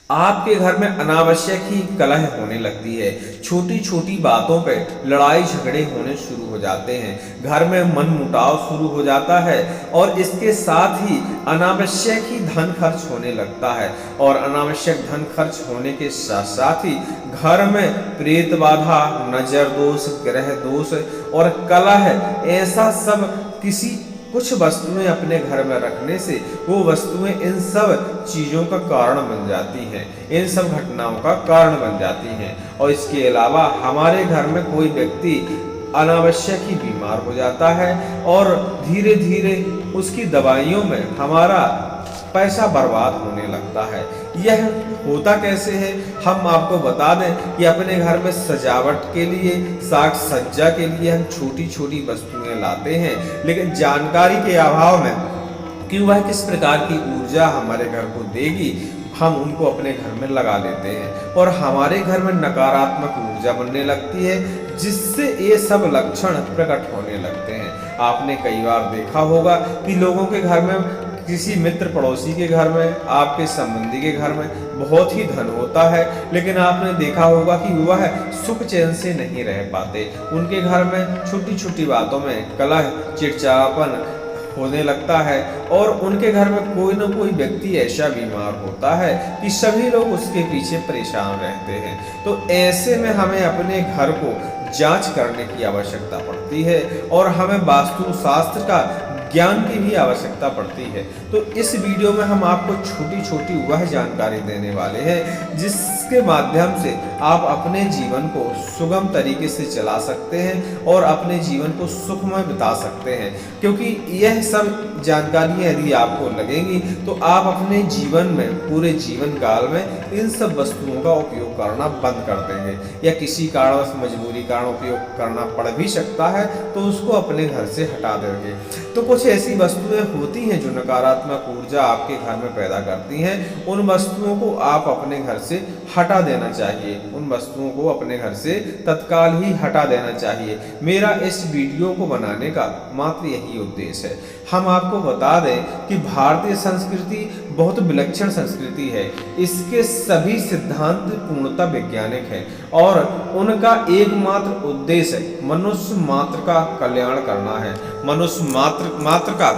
आपके घर में अनावश्यक ही कलह होने लगती है। छोटी छोटी बातों पे लड़ाई झगड़े होने शुरू हो जाते हैं। घर में मनमुटाव शुरू हो जाता है और इसके साथ ही अनावश्यक ही धन खर्च होने लगता है। और अनावश्यक धन खर्च होने के साथ साथ ही घर में प्रेत बाधा, नजर दोष, ग्रह दोष और कलह, ऐसा सब किसी कुछ वस्तुएं अपने घर में रखने से वो वस्तुएं इन सब चीज़ों का कारण बन जाती हैं, इन सब घटनाओं का कारण बन जाती हैं। और इसके अलावा हमारे घर में कोई व्यक्ति अनावश्यक ही बीमार हो जाता है और धीरे धीरे उसकी दवाइयों में हमारा पैसा बर्बाद होने लगता है। यह होता कैसे है, हम आपको बता दें कि अपने घर में सजावट के लिए, साज सज्जा के लिए हम छोटी छोटी वस्तुएं लाते हैं, लेकिन जानकारी के अभाव में कि वह किस प्रकार की ऊर्जा हमारे घर को देगी, हम उनको अपने घर में लगा देते हैं और हमारे घर में नकारात्मक ऊर्जा बनने लगती है, जिससे ये सब लक्षण प्रकट होने लगते हैं। आपने कई बार देखा होगा कि लोगों के घर में, किसी मित्र पड़ोसी के घर में, आपके संबंधी के घर में बहुत ही धन होता है, लेकिन आपने देखा होगा कि वह सुख चैन से नहीं रह पाते। उनके घर में छोटी छोटी बातों में कलह, चिड़चिड़ापन होने लगता है और उनके घर में कोई ना कोई व्यक्ति ऐसा बीमार होता है कि सभी लोग उसके पीछे परेशान रहते हैं। तो ऐसे में हमें अपने घर को जांच करने की आवश्यकता पड़ती है और हमें वास्तु शास्त्र का ज्ञान की भी आवश्यकता पड़ती है। तो इस वीडियो में हम आपको छोटी छोटी वह जानकारी देने वाले हैं जिसके माध्यम से आप अपने जीवन को सुगम तरीके से चला सकते हैं और अपने जीवन को सुखमय बिता सकते हैं। क्योंकि यह सब जानकारियाँ यदि आपको लगेंगी तो आप अपने जीवन में, पूरे जीवन काल में इन सब वस्तुओं का उपयोग करना बंद कर देंगे, या किसी कारणवश मजबूरी कारण उपयोग करना पड़ भी सकता है तो उसको अपने घर से हटा देंगे। तो कुछ ऐसी वस्तुएं होती हैं जो नकारात्मक ऊर्जा आपके घर में पैदा करती हैं, उन वस्तुओं को आप अपने घर से हटा देना चाहिए, उन वस्तुओं को अपने घर से तत्काल ही हटा देना चाहिए। मेरा इस वीडियो को बनाने का मात्र यही उद्देश्य है। हम आपको बता दें कि भारतीय संस्कृति बहुत विलक्षण संस्कृति है। इसके सभी सिद्धांत पूर्णतः वैज्ञानिक हैं और उनका एकमात्र उद्देश्य मनुष्य मात्र का कल्याण करना है। मनुष्य मात्र का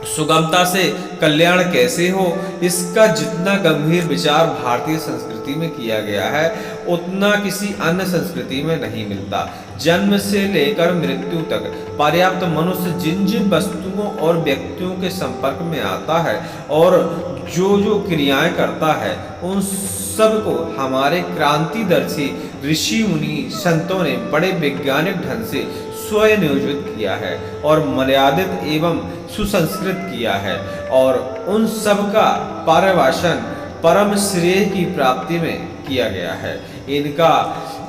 सुगमता से कल्याण कैसे हो, इसका जितना गंभीर विचार भारतीय संस्कृति में किया गया है उतना किसी अन्य संस्कृति में नहीं मिलता। जन्म से लेकर मृत्यु तक पर्याप्त मनुष्य जिन जिन वस्तुओं और व्यक्तियों के संपर्क में आता है और जो जो क्रियाएं करता है, उन सब को हमारे क्रांतिदर्शी ऋषि मुनि संतों ने बड़े वैज्ञानिक ढंग से स्वयं नियोजित किया है और मर्यादित एवं सुसंस्कृत किया है और उन सब का पर्यवसान परम श्रेय की प्राप्ति में किया गया है। इनका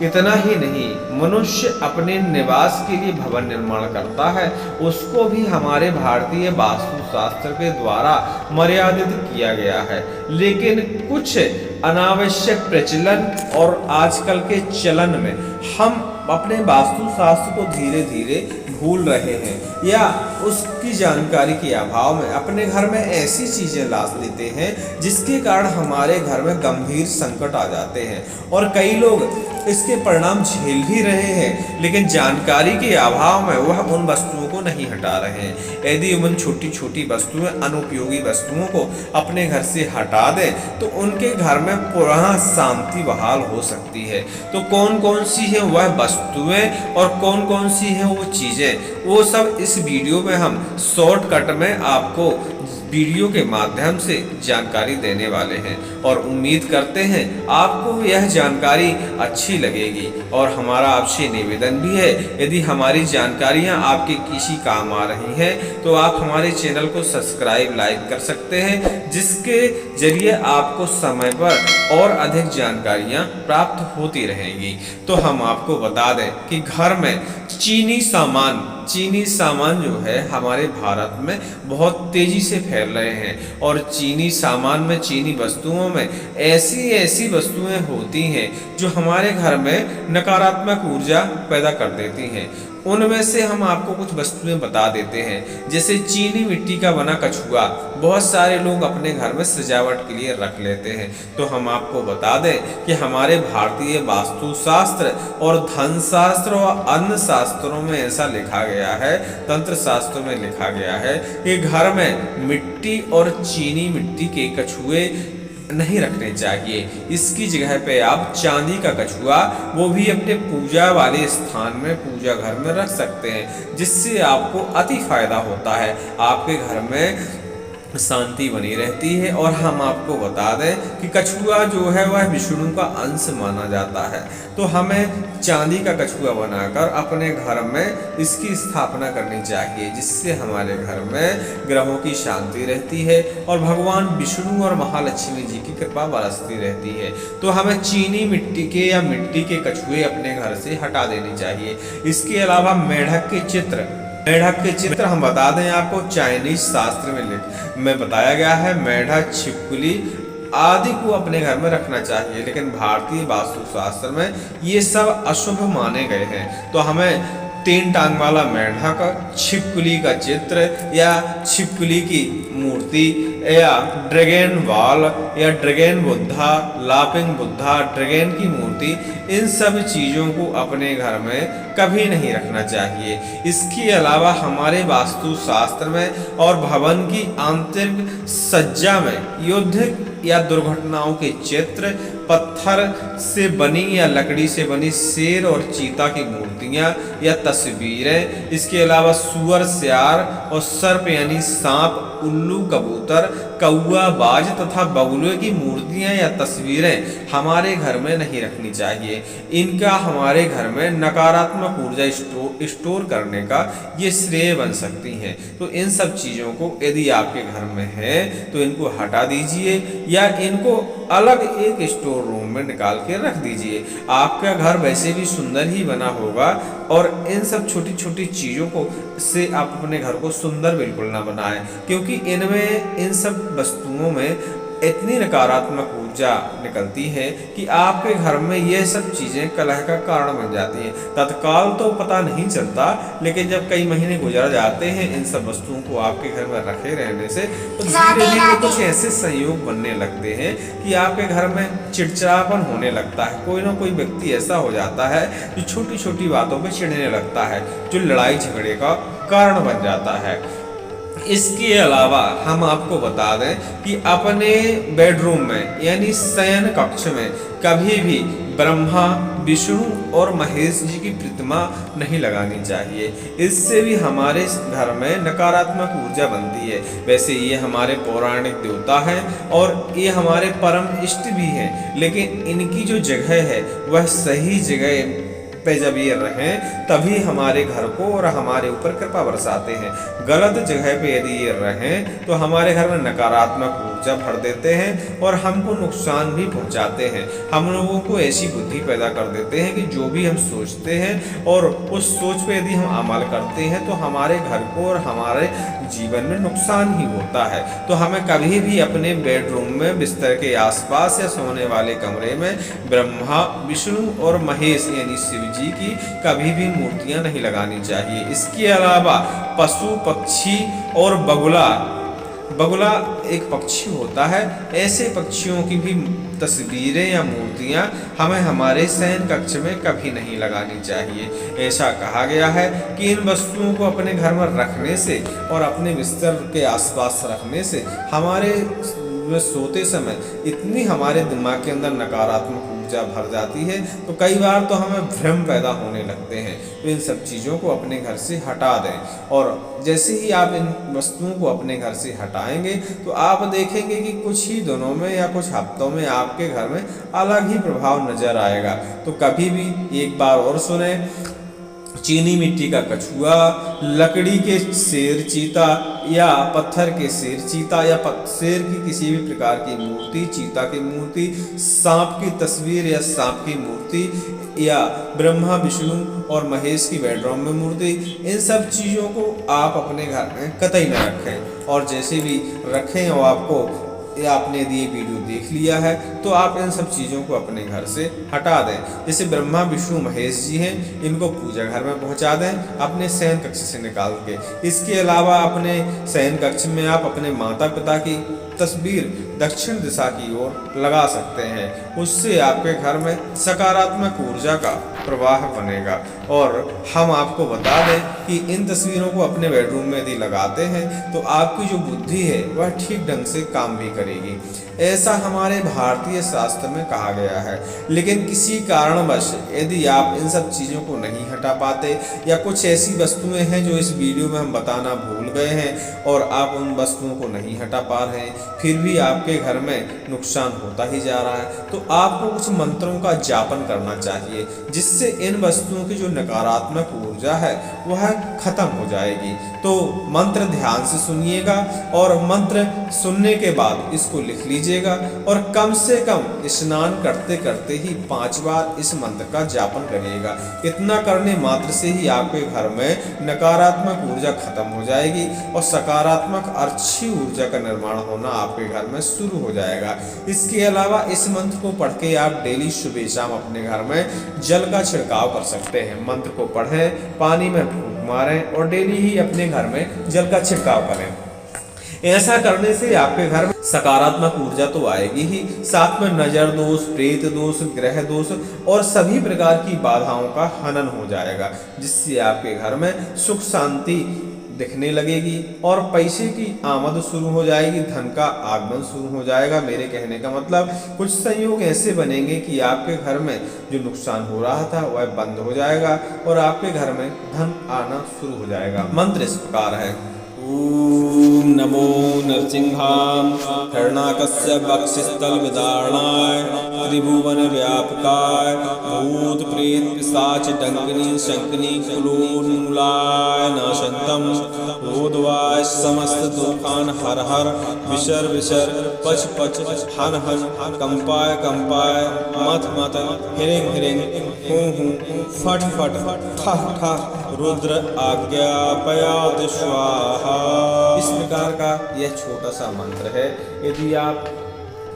इतना ही नहीं, मनुष्य अपने निवास के लिए भवन निर्माण करता है, उसको भी हमारे भारतीय वास्तुशास्त्र के द्वारा मर्यादित किया गया है। लेकिन कुछ अनावश्यक प्रचलन और आजकल के चलन में हम अपने वास्तुशास्त्र को धीरे धीरे भूल रहे हैं या उसकी जानकारी के अभाव में अपने घर में ऐसी चीजें ला लेते हैं जिसके कारण हमारे घर में गंभीर संकट आ जाते हैं और कई लोग इसके परिणाम झेल भी रहे हैं, लेकिन जानकारी के अभाव में वह उन वस्तुओं को नहीं हटा रहे हैं। यदि उन छोटी छोटी वस्तुएं, अनुपयोगी वस्तुओं को अपने घर से हटा दें तो उनके घर में पुनः शांति बहाल हो सकती है। तो कौन कौन सी है वह वस्तुएं और कौन कौन सी है वो चीजें, वो सब इस वीडियो में हम शॉर्टकट में आपको वीडियो के माध्यम से जानकारी देने वाले हैं और उम्मीद करते हैं आपको यह जानकारी अच्छी लगेगी। और हमारा आपसे निवेदन भी है, यदि हमारी जानकारियां आपके किसी काम आ रही हैं तो आप हमारे चैनल को सब्सक्राइब, लाइक कर सकते हैं, जिसके जरिए आपको समय पर और अधिक जानकारियां प्राप्त होती रहेंगी। तो हम आपको बता दें कि घर में चीनी सामान जो है हमारे भारत में बहुत तेजी से फैल रहे हैं और चीनी सामान में, चीनी वस्तुओं में ऐसी वस्तुएं होती हैं जो हमारे घर में नकारात्मक ऊर्जा पैदा कर देती हैं। उनमें से हम आपको कुछ वस्तुएं बता देते हैं। जैसे चीनी मिट्टी का बना कछुआ बहुत सारे लोग अपने घर में सजावट के लिए रख लेते हैं। तो हम आपको बता दें कि हमारे भारतीय वास्तुशास्त्र और धन शास्त्र और अन्य शास्त्रों में ऐसा लिखा गया है, तंत्र शास्त्रों में लिखा गया है कि घर में मिट्टी और चीनी मिट्टी के कछुए नहीं रखने चाहिए। इसकी जगह पे आप चांदी का कछुआ, वो भी अपने पूजा वाले स्थान में, पूजा घर में रख सकते हैं, जिससे आपको अति फायदा होता है, आपके घर में शांति बनी रहती है। और हम आपको बता दें कि कछुआ जो है वह विष्णु का अंश माना जाता है। तो हमें चांदी का कछुआ बनाकर अपने घर में इसकी स्थापना करनी चाहिए, जिससे हमारे घर में ग्रहों की शांति रहती है और भगवान विष्णु और महालक्ष्मी जी की कृपा बरसती रहती है। तो हमें चीनी मिट्टी के या मिट्टी के कछुए अपने घर से हटा देने चाहिए। इसके अलावा मेढक के चित्र हम बता दें आपको, चाइनीज शास्त्र में बताया गया है मेढक, छिपकली आदि को अपने घर में रखना चाहिए, लेकिन भारतीय वास्तुशास्त्र में ये सब अशुभ माने गए हैं। तो हमें 3 टांग वाला मेढक, छिपकली का चित्र या छिपकली की मूर्ति या ड्रैगन बॉल या dragon Buddha, laughing Buddha, dragon की मूर्ति, इन सब चीज़ों को अपने घर में कभी नहीं रखना चाहिए। इसके अलावा हमारे वास्तुशास्त्र में और भवन की आंतरिक सज्जा में युद्ध या दुर्घटनाओं के चित्र, पत्थर से बनी या लकड़ी से बनी शेर और चीता की मूर्तियां या तस्वीरें, इसके अलावा सुअर, सियार और सर्प यानी सांप, उल्लू, कबूतर, कौआ, बाज तथा बगुले की मूर्तियां या तस्वीरें हमारे घर में नहीं रखनी चाहिए। इनका हमारे घर में नकारात्मक ऊर्जा स्टोर करने का ये श्रेय बन सकती हैं। तो इन सब चीज़ों को यदि आपके घर में है तो इनको हटा दीजिए या इनको अलग एक स्टोर रूम में निकाल के रख दीजिए। आपका घर वैसे भी सुंदर ही बना होगा और इन सब छोटी छोटी चीज़ों को से आप अपने घर को सुंदर बिल्कुल ना बनाएं, क्योंकि इनमें, इन सब वस्तुओं में इतनी नकारात्मक ऊर्जा निकलती है कि आपके घर में ये सब चीज़ें कलह का कारण बन जाती हैं। तत्काल तो पता नहीं चलता, लेकिन जब कई महीने गुजर जाते हैं इन सब वस्तुओं को आपके घर में रखे रहने से, तो धीरे धीरे कुछ ऐसे संयोग बनने लगते हैं कि आपके घर में चिड़चिड़ापन होने लगता है। कोई ना कोई व्यक्ति ऐसा हो जाता है जो छोटी छोटी बातों पर चिढ़ने लगता है, जो लड़ाई झगड़े का कारण बन जाता है। इसके अलावा हम आपको बता दें कि अपने बेडरूम में यानी शयन कक्ष में कभी भी ब्रह्मा, विष्णु और महेश जी की प्रतिमा नहीं लगानी चाहिए। इससे भी हमारे घर में नकारात्मक ऊर्जा बनती है। वैसे ये हमारे पौराणिक देवता हैं और ये हमारे परम इष्ट भी हैं, लेकिन इनकी जो जगह है वह सही जगह पे जब ये रहें तभी हमारे घर को और हमारे ऊपर कृपा बरसाते हैं। गलत जगह पे यदि ये रहें तो हमारे घर में नकारात्मक ऊर्जा भर देते हैं और हमको नुकसान भी पहुंचाते हैं। हम लोगों को ऐसी बुद्धि पैदा कर देते हैं कि जो भी हम सोचते हैं और उस सोच पे यदि हम अमल करते हैं तो हमारे घर को और हमारे जीवन में नुकसान ही होता है। तो हमें कभी भी अपने बेडरूम में बिस्तर के आसपास या सोने वाले कमरे में ब्रह्मा, विष्णु और महेश यानी शिव जी की कभी भी मूर्तियां नहीं लगानी चाहिए। इसके अलावा पशु, पक्षी और बगुला एक पक्षी होता है, ऐसे पक्षियों की भी तस्वीरें या मूर्तियां हमें हमारे शयन कक्ष में कभी नहीं लगानी चाहिए। ऐसा कहा गया है कि इन वस्तुओं को अपने घर में रखने से और अपने बिस्तर के आसपास रखने से हमारे सोते समय इतनी हमारे दिमाग के अंदर नकारात्मक ऊर्जा भर जाती है तो कई बार तो हमें भ्रम पैदा होने लगते हैं। तो इन सब चीज़ों को अपने घर से हटा दें और जैसे ही आप इन वस्तुओं को अपने घर से हटाएंगे तो आप देखेंगे कि कुछ ही दिनों में या कुछ हफ्तों में आपके घर में अलग ही प्रभाव नजर आएगा। तो कभी भी एक बार और सुने, चीनी मिट्टी का कछुआ, लकड़ी के शेर चीता या पत्थर के शेर चीता या शेर की किसी भी प्रकार की मूर्ति, चीता की मूर्ति, सांप की तस्वीर या सांप की मूर्ति या ब्रह्मा, विष्णु और महेश की बेडरूम में मूर्ति, इन सब चीज़ों को आप अपने घर में कतई न रखें। और जैसे भी रखें और आपको आपने यदि ये वीडियो देख लिया है तो आप इन सब चीज़ों को अपने घर से हटा दें। जैसे ब्रह्मा विष्णु महेश जी हैं, इनको पूजा घर में पहुंचा दें अपने शयन कक्ष से निकाल के। इसके अलावा अपने शयन कक्ष में आप अपने माता पिता की तस्वीर दक्षिण दिशा की ओर लगा सकते हैं। उससे आपके घर में सकारात्मक ऊर्जा का प्रवाह बनेगा। और हम आपको बता दें कि इन तस्वीरों को अपने बेडरूम में यदि लगाते हैं तो आपकी जो बुद्धि है वह ठीक ढंग से काम भी करेगी, ऐसा हमारे भारतीय शास्त्र में कहा गया है। लेकिन किसी कारणवश यदि आप इन सब चीज़ों को नहीं हटा पाते या कुछ ऐसी वस्तुएं हैं जो इस वीडियो में हम बताना भूल गए हैं और आप उन वस्तुओं को नहीं हटा पा रहे हैं, फिर भी आपके घर में नुकसान होता ही जा रहा है, तो आपको कुछ मंत्रों का जापन करना चाहिए जिससे इन वस्तुओं की जो नकारात्मक ऊर्जा है वह खत्म हो जाएगी। तो मंत्र ध्यान से सुनिएगा और मंत्र सुनने के बाद इसको लिख लीजिएगा और कम से कम स्नान करते करते ही 5 बार इस मंत्र का जापन करिएगा। इतना करने मात्र से ही आपके घर में नकारात्मक ऊर्जा खत्म हो जाएगी और सकारात्मक अच्छी ऊर्जा का निर्माण होना आपके घर में शुरू हो जाएगा। इसके अलावा इस मंत्र को पढ़ के आप डेली सुबह शाम अपने घर में जल का छिड़काव कर सकते हैं। मंत्र को पढ़ें, पानी में फूंक मारें और डेली ही अपने घर में जल का छिड़काव करें। ऐसा करने से आपके घर में सकारात्मक ऊर्जा तो आएगी ही, साथ में नजर दोष, प्रेत दोष, ग्रह दोष और सभी प्रकार की बाधाओं का हनन हो जाएगा, जिससे आपके घर में सुख शांति दिखने लगेगी और पैसे की आमद शुरू हो जाएगी, धन का आगमन शुरू हो जाएगा। मेरे कहने का मतलब कुछ संयोग ऐसे बनेंगे कि आपके घर में जो नुकसान हो रहा था वह बंद हो जाएगा और आपके घर में धन आना शुरू हो जाएगा। मंत्र इस प्रकार है, ओम नमो नरसिंहाय हिरण्याकस्य वक्षस्थल विदारणाय त्रिभुवन व्यापकाय भूत प्रेत पिशाच डंकनी शंकनी कुलोन्मूलाय नाशंतम रोधवाय समस्त दुखान हर हर विशर विशर पच पच हन हन कंपाय कंपाय मथ मथ हिरिंग हिरिंग हूँ हूँ फट फट ठह ठह रुद्र आज्ञापयात स्वाहा। इस प्रकार का यह छोटा सा मंत्र है। यदि आप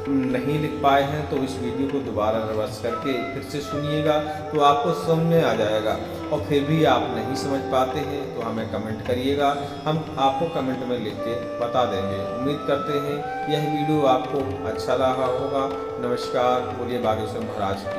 नहीं लिख पाए हैं तो इस वीडियो को दोबारा रिवर्स करके फिर से सुनिएगा तो आपको समझ में आ जाएगा। और फिर भी आप नहीं समझ पाते हैं तो हमें कमेंट करिएगा, हम आपको कमेंट में लिख के बता देंगे। उम्मीद करते हैं यह वीडियो आपको अच्छा लगा होगा। नमस्कार, बोलिए बागेश्वर महाराज की।